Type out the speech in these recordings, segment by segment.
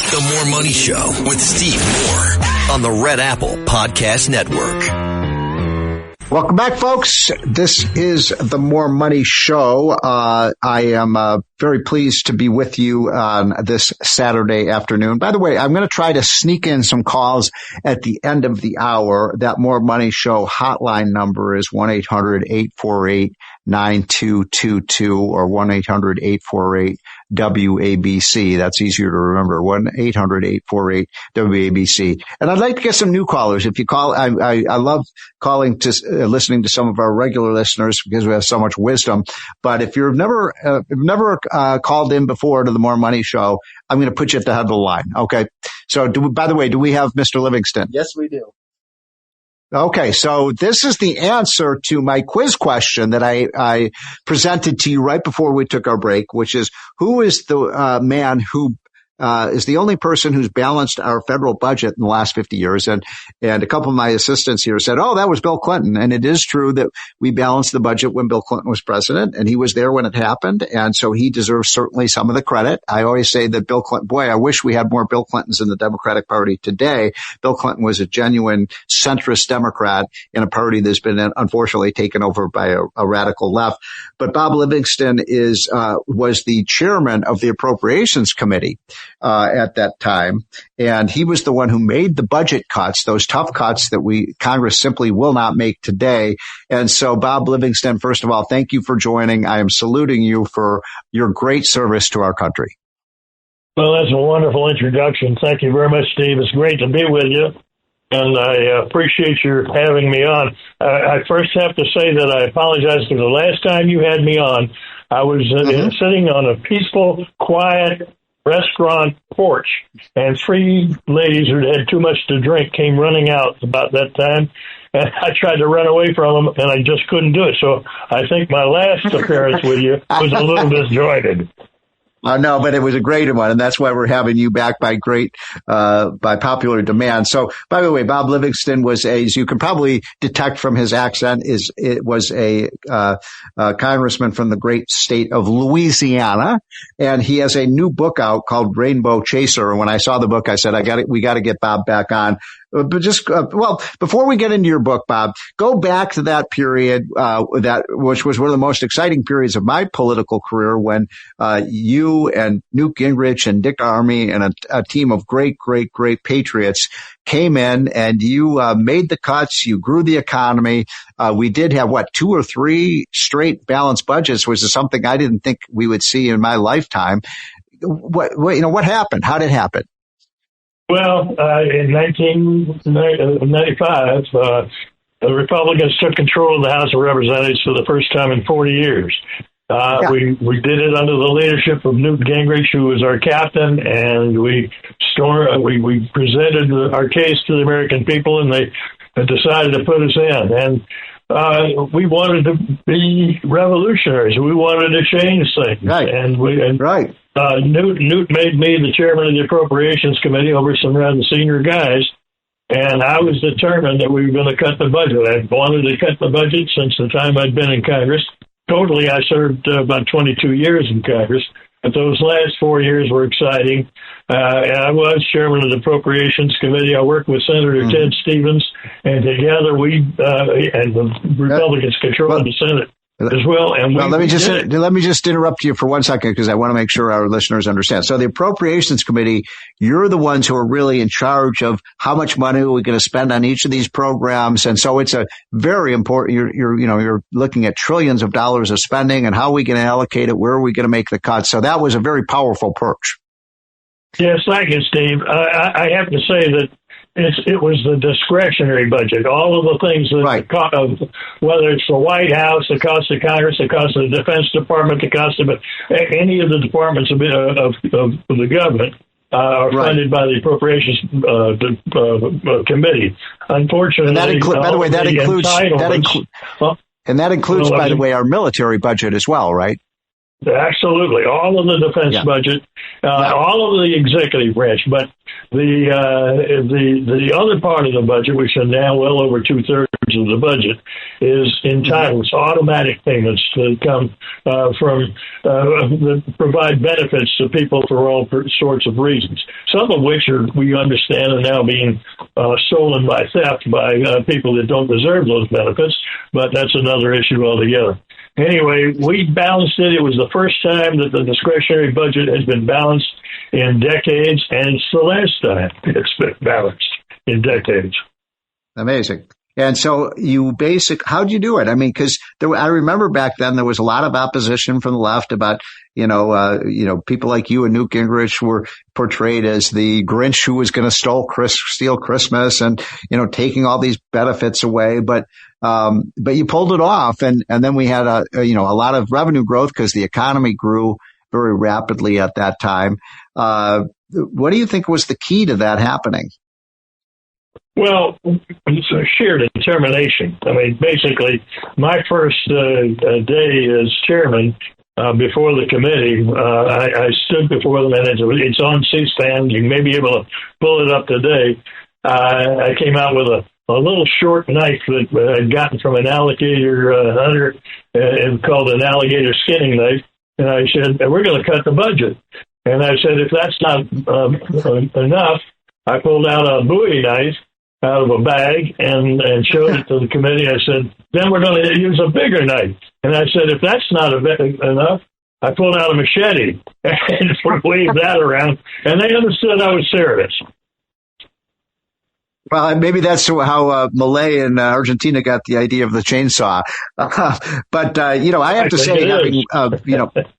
The More Money Show with Steve Moore on the Red Apple Podcast Network. Welcome back, folks. This is the More Money Show. I am very pleased to be with you on this Saturday afternoon. By the way, I'm going to try to sneak in some calls at the end of the hour. That More Money Show hotline number is 1-800-848-9222 or 1-800-848-WABC. That's easier to remember, 1-800-848-WABC. And I'd like to get some new callers. If you call, I love calling to listening to some of our regular listeners because we have so much wisdom. But if you've never called in before to the More Money Show, I'm going to put you at the head of the line. Okay. So by the way, do we have Mr. Livingston? Yes, we do. Okay, so this is the answer to my quiz question that I presented to you right before we took our break, which is, who is the man who is the only person who's balanced our federal budget in the last 50 years? And a couple of my assistants here said, oh, that was Bill Clinton. And it is true that we balanced the budget when Bill Clinton was president, and he was there when it happened. And so he deserves certainly some of the credit. I always say that Bill Clinton, boy, I wish we had more Bill Clintons in the Democratic Party today. Bill Clinton was a genuine centrist Democrat in a party that's been unfortunately taken over by a radical left. But Bob Livingston was the chairman of the Appropriations Committee at that time. And he was the one who made the budget cuts, those tough cuts that Congress simply will not make today. And so, Bob Livingston, first of all, thank you for joining. I am saluting you for your great service to our country. Well, that's a wonderful introduction. Thank you very much, Steve. It's great to be with you. And I appreciate your having me on. I first have to say that I apologize because the last time you had me on, I was sitting on a peaceful, quiet restaurant porch, and three ladies who had too much to drink came running out about that time, and I tried to run away from them, and I just couldn't do it. So I think my last appearance with you was a little disjointed. No, but it was a great one, and that's why we're having you back by popular demand. So, by the way, Bob Livingston was as you can probably detect from his accent, was a congressman from the great state of Louisiana, and he has a new book out called Rainbow Chaser. And when I saw the book, I said, we got to get Bob back on. But before we get into your book, Bob, go back to that period, which was one of the most exciting periods of my political career, when you and Newt Gingrich and Dick Armey and a team of great patriots came in, and you made the cuts. You grew the economy. We did have 2 or 3 straight balanced budgets, which is something I didn't think we would see in my lifetime. What happened? How did it happen? Well, in 1995, the Republicans took control of the House of Representatives for the first time in 40 years. We did it under the leadership of Newt Gingrich, who was our captain, and we presented our case to the American people, and they decided to put us in. And we wanted to be revolutionaries. We wanted to change things. Right. Newt made me the chairman of the Appropriations Committee over some rather senior guys, and I was determined that we were going to cut the budget. I wanted to cut the budget since the time I'd been in Congress. Totally, I served about 22 years in Congress, but those last 4 years were exciting. And I was chairman of the Appropriations Committee. I worked with Senator Ted Stevens, and together and the Republicans controlled the Senate as well. And let me just interrupt you for 1 second, because I want to make sure our listeners understand. So the Appropriations Committee, you're the ones who are really in charge of how much money we're going to spend on each of these programs, and so it's a very important. You're looking at trillions of dollars of spending, and how are we going to allocate it? Where are we going to make the cuts? So that was a very powerful perch. Yes, thank you, Steve. I have to say that it was the discretionary budget. All of the things that, whether it's the White House, the cost of Congress, the cost of the Defense Department, the cost of any of the departments of the government are funded by the Appropriations Committee. Unfortunately, that includes, by the way, our military budget as well, right? Absolutely, all of the defense budget, all of the executive branch, but the other part of the budget, which is now well over 2/3 of the budget is entitles, automatic payments that come that provide benefits to people for all sorts of reasons, some of which we understand are now being stolen by theft by people that don't deserve those benefits, but that's another issue altogether. Anyway, we balanced it. It was the first time that the discretionary budget has been balanced in decades, and it's the last time it's been balanced in decades. Amazing. And so how'd you do it? I mean, because I remember back then there was a lot of opposition from the left about, people like you and Newt Gingrich were portrayed as the Grinch who was going to steal Christmas and, taking all these benefits away. But you pulled it off. And then we had a lot of revenue growth because the economy grew very rapidly at that time. What do you think was the key to that happening? Well, it's a sheer determination. I mean, basically, my first day as chairman before the committee, I stood before them, and it's on C-SPAN. You may be able to pull it up today. I came out with a little short knife that I'd gotten from an alligator hunter, called an alligator skinning knife, and I said, we're going to cut the budget. And I said, if that's not enough, I pulled out a Bowie knife out of a bag and showed it to the committee. I said, then we're going to use a bigger knife. And I said, if that's not enough, I pulled out a machete and waved that around. And they understood I was serious. Well, maybe that's how Malay in Argentina got the idea of the chainsaw. But I have to say,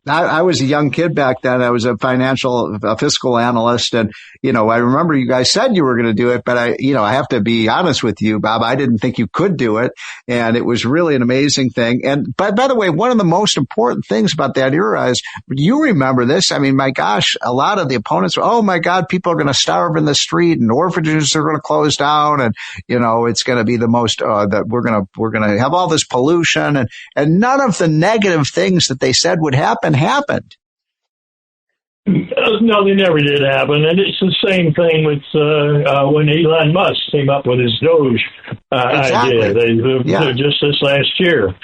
I was a young kid back then. I was a fiscal analyst. And, I remember you guys said you were going to do it. But I have to be honest with you, Bob, I didn't think you could do it. And it was really an amazing thing. And by the way, one of the most important things about that era is you remember this. I mean, my gosh, a lot of the opponents were, oh, my God, people are going to starve in the street and orphanages are going to close down, and it's going to be the most that we're going to have all this pollution, and none of the negative things that they said would happen happened. No, they never did happen, and it's the same thing with when Elon Musk came up with his Doge idea. They just this last year.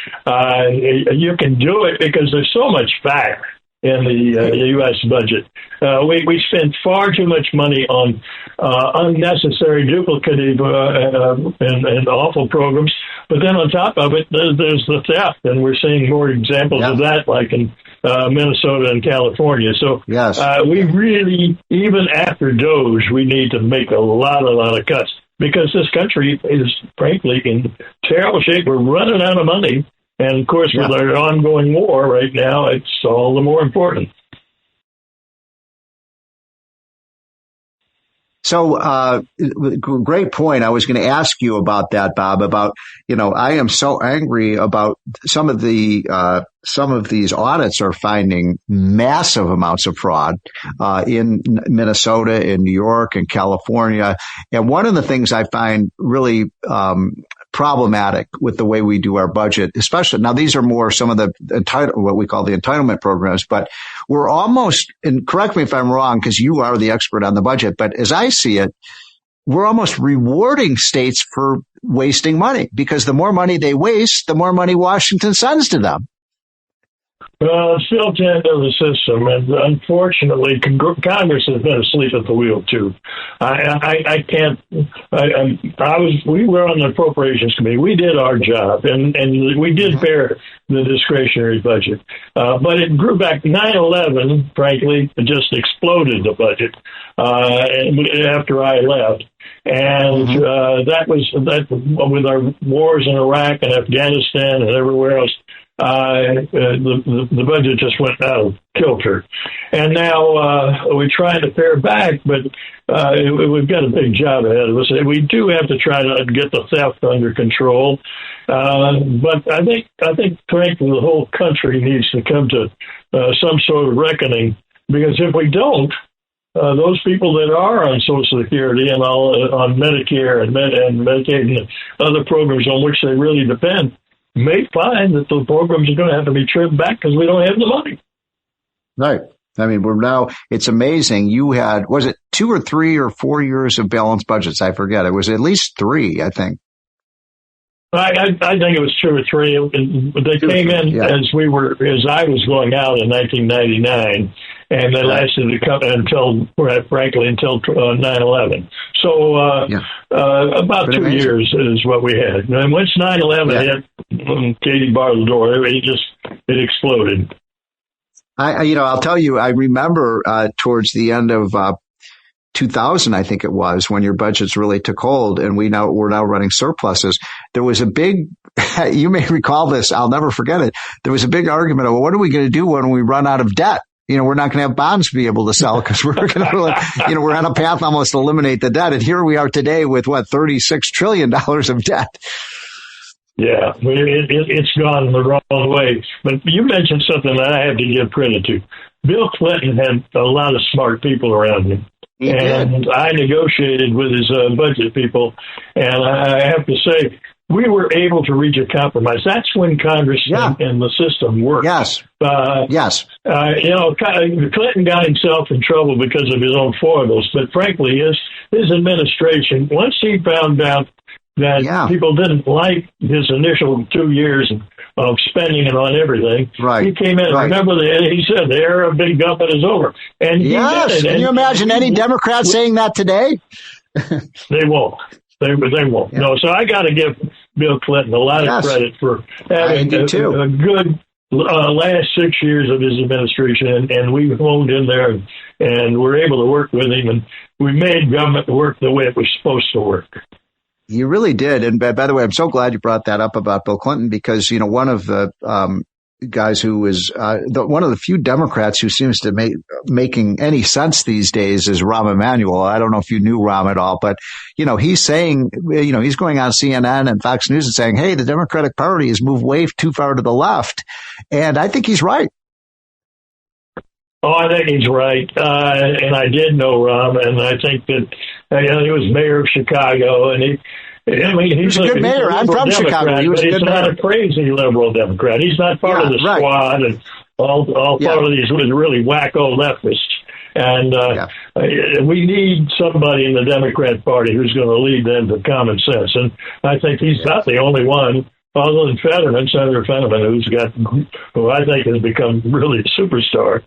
You can do it because there's so much fat in the U.S. budget. We spend far too much money on unnecessary, duplicative, and awful programs. But then on top of it, there's the theft, and we're seeing more examples of that, like in Minnesota and California. So yes. We really, even after Doge, we need to make a lot of cuts because this country is, frankly, in terrible shape. We're running out of money. And, of course, with our ongoing war right now, it's all the more important. So, great point. I was going to ask you about that, Bob, about, I am so angry about some of these audits are finding massive amounts of fraud, in Minnesota, in New York, and California. And one of the things I find really, problematic with the way we do our budget, especially now, these are more some of the what we call the entitlement programs, but we're almost, and correct me if I'm wrong, because you are the expert on the budget, but as I see it, we're almost rewarding states for wasting money because the more money they waste, the more money Washington sends to them. Well, it's built into the system, and unfortunately, Congress has been asleep at the wheel too. We were on the Appropriations Committee. We did our job, and we did bear the discretionary budget. But it grew back. 9/11, frankly, it just exploded the budget after I left. And that with our wars in Iraq and Afghanistan and everywhere else, the budget just went out of kilter. And now we're trying to pare back, but we've got a big job ahead of us. We do have to try to get the theft under control. But I think, frankly, the whole country needs to come to some sort of reckoning, because if we don't, those people that are on Social Security and on Medicare and Medicaid and other programs on which they really depend may find that the programs are going to have to be trimmed back because we don't have the money. Right. I mean, it's amazing. You had, was it 2 or 3 or 4 years of balanced budgets? I forget. It was at least 3, I think. I think it was 2 or 3. They came in as I was going out in 1999, and they lasted until 9/11. So about 2 years is what we had. And once 9/11 hit, Katie barred the door. It exploded. I'll tell you, I remember towards the end of 2000, I think it was, when your budgets really took hold and we're now running surpluses. There was a big, you may recall this, I'll never forget it. There was a big argument of, well, what are we going to do when we run out of debt? We're not going to have bonds to be able to sell because we're going to, we're on a path almost to eliminate the debt. And here we are today with $36 trillion of debt. Yeah, it's gone the wrong way. But you mentioned something that I have to give credit to. Bill Clinton had a lot of smart people around him. And I negotiated with his budget people, and I have to say, we were able to reach a compromise. That's when Congress and the system worked. Yes. Clinton got himself in trouble because of his own foibles, but frankly, his administration, once he found out that people didn't like his initial 2 years of spending it on everything. Right. He came in. Right. Remember, he said the era of big government is over. And he did it. Can you imagine any Democrat saying that today? They won't. They won't. Yeah. No. So I got to give Bill Clinton a lot of credit for having a good last 6 years of his administration, and we honed in there and were able to work with him, and we made government work the way it was supposed to work. You really did. And by the way, I'm so glad you brought that up about Bill Clinton because, one of the guys who is one of the few Democrats who seems to making any sense these days is Rahm Emanuel. I don't know if you knew Rahm at all, but, he's saying, he's going on CNN and Fox News and saying, hey, the Democratic Party has moved way too far to the left. And I think he's right. Oh, I think he's right. And I did know Rahm, and I think that he was mayor of Chicago, and he's a good mayor. I'm from Chicago. He was a good mayor. He's not a crazy liberal Democrat. He's not part of the squad and all part of these really wacko leftists. And we need somebody in the Democrat Party who's going to lead them to common sense. And I think he's not the only one, other than Senator Fetterman, who I think has become really a superstar.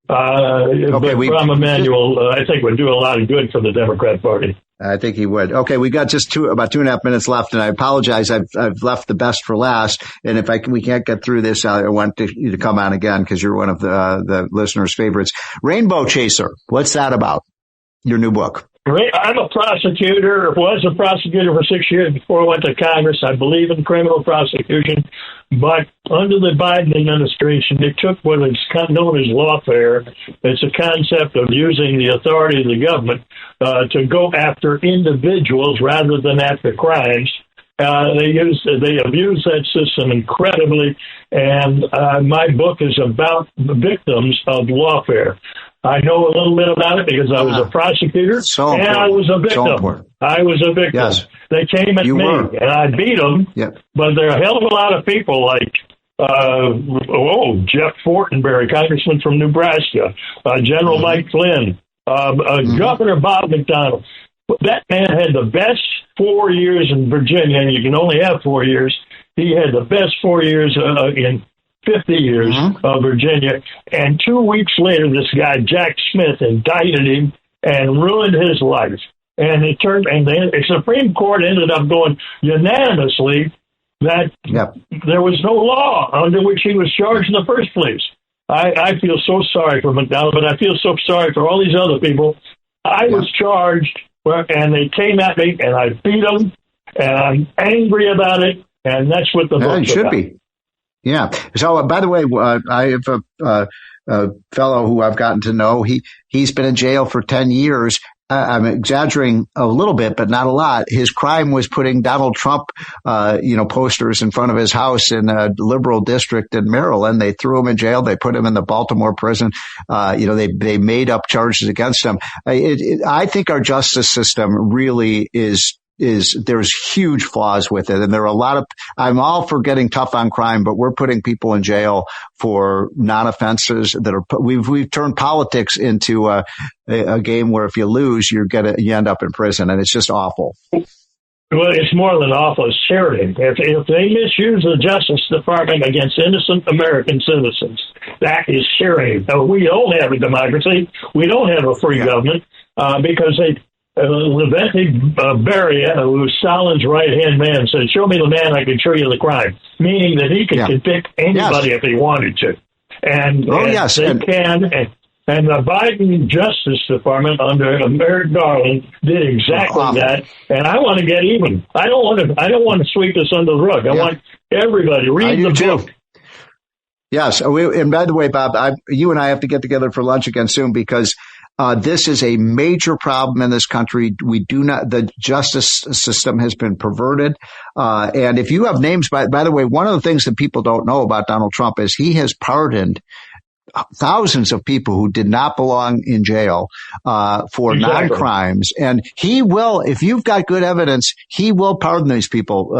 But Rahm Emanuel, I think, would do a lot of good for the Democrat Party. I think he would. Okay, we got just about 2.5 minutes left, and I apologize. I've left the best for last. And if we can't get through this, I want you to come on again because you're one of the listeners' favorites. Rainbow Chaser, what's that about? Your new book. I'm a prosecutor, was a prosecutor for 6 years before I went to Congress. I believe in criminal prosecution, but under the Biden administration, they took what is known as lawfare. It's a concept of using the authority of the government to go after individuals rather than after crimes. They abuse that system incredibly, and my book is about the victims of lawfare. I know a little bit about it because I was a prosecutor and I was a victim. I was a victim. Yes. They came at me and I beat them, but there are a hell of a lot of people like Jeff Fortenberry, congressman from Nebraska, General Mike Flynn, Governor Bob McDonnell. That man had the best 4 years in Virginia, and you can only have 4 years. He had the best 4 years in 50 years of Virginia. And 2 weeks later, this guy, Jack Smith, indicted him and ruined his life. And the Supreme Court ended up going unanimously that there was no law under which he was charged in the first place. I feel so sorry for McDonnell, but I feel so sorry for all these other people. I was charged, and they came at me, and I beat them, and I'm angry about it, and that's what the book's about. Be. Yeah. So, by the way, I have a fellow who I've gotten to know. He's been in jail for 10 years. I'm exaggerating a little bit, but not a lot. His crime was putting Donald Trump, posters in front of his house in a liberal district in Maryland. They threw him in jail. They put him in the Baltimore prison. They made up charges against him. I think our justice system really there's huge flaws with it. And there are I'm all for getting tough on crime, but we're putting people in jail for non-offenses we've turned politics into a game where if you lose, you end up in prison, and it's just awful. Well, it's more than awful. It's tyranny. If they misuse the Justice Department against innocent American citizens, that is tyranny. We don't have a democracy. We don't have a free government because Leventi Beria, who was Stalin's right-hand man, said, "Show me the man I can show you the crime," meaning that he could convict anybody if he wanted to. And they can. And the Biden Justice Department under Merrick Garland did exactly that. And I want to get even. I don't want to sweep this under the rug. I want everybody read the book. Yes. And by the way, Bob, you and I have to get together for lunch again soon because this is a major problem in this country. The justice system has been perverted. And if you have names, by the way, one of the things that people don't know about Donald Trump is he has pardoned thousands of people who did not belong in jail for non-crimes. And he will, if you've got good evidence, he will pardon these people,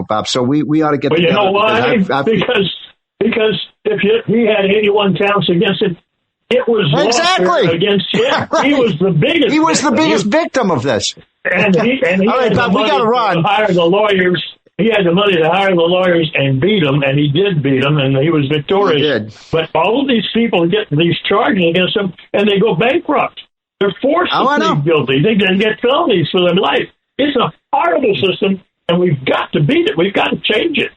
Bob. So we ought to get together. You know why? Because if he had 81 counts against him, it was lawfare against him. He was the biggest. He was the biggest victim of this. And he all right, Bob, we got to run. Hire the lawyers. He had the money to hire the lawyers and beat them, and he did beat them, and he was victorious. He did. But all of these people get these charges against them, and they go bankrupt. They're forced to plead guilty. They get felonies for their life. It's a horrible system, and we've got to beat it. We've got to change it.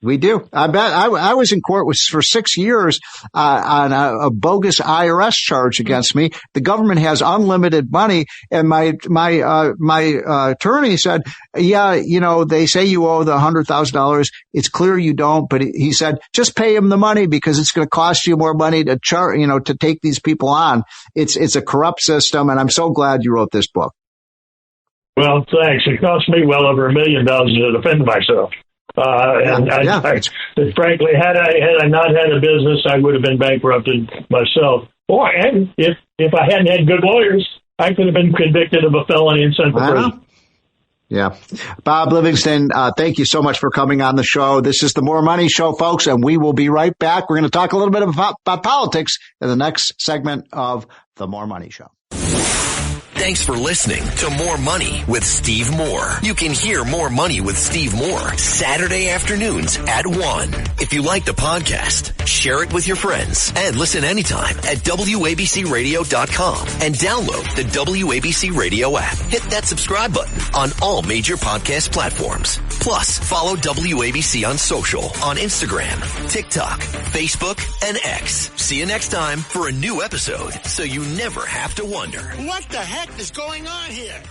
We do. I bet I was in court for 6 years on a bogus IRS charge against me. The government has unlimited money, and my attorney said, "Yeah, they say you owe the $100,000. It's clear you don't." But he said, "Just pay him the money because it's going to cost you more money to to take these people on. It's a corrupt system." And I'm so glad you wrote this book. Well, thanks. It cost me well over $1 million to defend myself. Frankly, had I not had a business, I would have been bankrupted myself. And if I hadn't had good lawyers, I could have been convicted of a felony and sent to prison. Yeah. Bob Livingston, thank you so much for coming on the show. This is the More Money Show, folks, and we will be right back. We're going to talk a little bit about politics in the next segment of the More Money Show. Thanks for listening to More Money with Steve Moore. You can hear More Money with Steve Moore Saturday afternoons at 1. If you like the podcast, share it with your friends and listen anytime at WABCRadio.com and download the WABC Radio app. Hit that subscribe button on all major podcast platforms. Plus, follow WABC on social on Instagram, TikTok, Facebook, and X. See you next time for a new episode so you never have to wonder. What the heck is going on here?